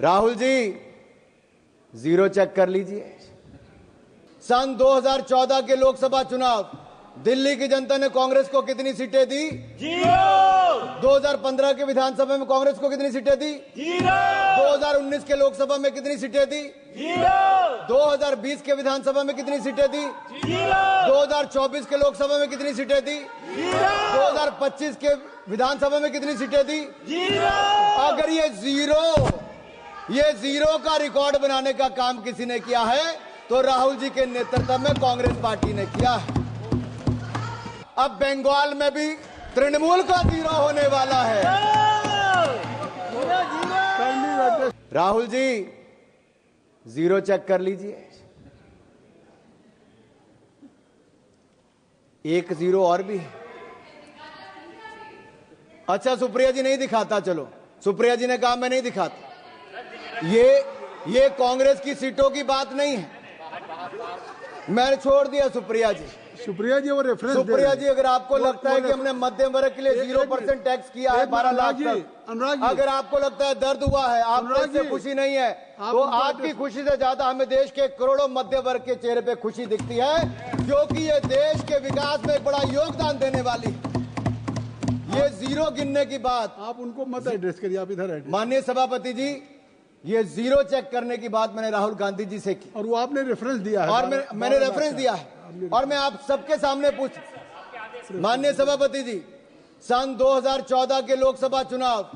Rahul ji zero check कर लीजिए। सन 2014 के लोकसभा चुनाव दिल्ली की जनता ने कांग्रेस को कितनी सीटें दी? 0। 2015 के विधानसभा में कांग्रेस को कितनी सीटें दी? 0। 2019 के लोकसभा में कितनी सीटें दी? 0। 2020 के विधानसभा में कितनी सीटें दी? 0। 2024 के लोकसभा में कितनी सीटें दी? 2025 के विधानसभा में कितनी सीटें दी? 0। अगर ये जीरो का रिकॉर्ड बनाने का काम किसी ने किया है तो राहुल जी के नेतृत्व में कांग्रेस पार्टी ने किया है। अब बंगाल में भी तृणमूल का जीरो होने वाला है। राहुल जी जीरो चेक कर लीजिए। एक जीरो और भी है। अच्छा, सुप्रिया जी नहीं दिखाता, चलो सुप्रिया जी ने कहा मैं नहीं दिखाता। ये कांग्रेस की सीटों की बात नहीं है, मैंने छोड़ दिया सुप्रिया जी। सुप्रिया जी वो रेफरेंस सुप्रिया जी, अगर आपको लगता है कि हमने मध्यम वर्ग के लिए 0% टैक्स किया है 12 लाख तक, अगर आपको लगता है दर्द हुआ है, आपको इससे खुशी नहीं है, तो आपकी खुशी से ज्यादा हमें देश के करोड़ों मध्य वर्ग के चेहरे पे खुशी दिखती है, क्योंकि ये देश के विकास में एक बड़ा योगदान देने वाली। ये जीरो गिनने की बात आप उनको मत एड्रेस करिए, आप इधर एड्रेस। माननीय सभापति जी, ये जीरो चेक करने की बात मैंने राहुल गांधी जी से की और वो आपने रेफरेंस दिया है, और मैंने रेफरेंस दिया है और मैं आप सबके सामने पूछ। माननीय सभापति जी, सन 2014 के लोकसभा चुनाव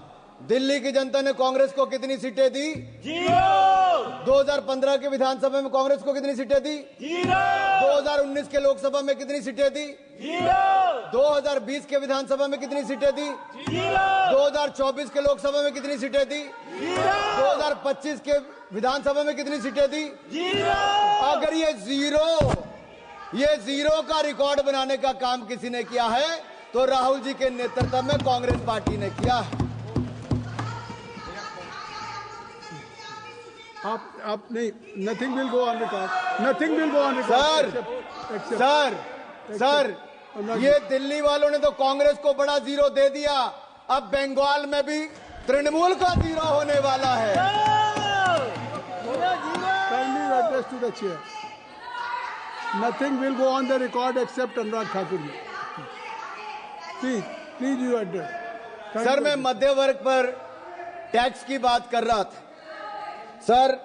दिल्ली की जनता ने कांग्रेस को कितनी सीटें दी? 0। 2015 के विधानसभा में कांग्रेस को कितनी सीटें दी? 0। 2019 के लोकसभा में कितनी सीटें दी? 0। 2020 के विधानसभा में कितनी सीटें दी? 0। 2024 के लोकसभा में कितनी सीटें दी? 2025 के विधानसभा में कितनी सीटें दी? 0। अगर ये जीरो का रिकॉर्ड बनाने का काम किसी ने किया है तो राहुल जी के नेतृत्व में कांग्रेस पार्टी ने किया है। आप नहीं, nothing will go on record, nothing will go on record. Sir, ये दिल्ली वालों ने तो कांग्रेस को बड़ा जीरो दे दिया, अब बंगाल में भी तृणमूल का जीरो होने वाला है। Kindly address to the chair. Nothing will go on the record except Anurag Thakur ji. Please you address. Sir, मैं मध्य वर्ग पर टैक्स की बात कर रहा था। सर,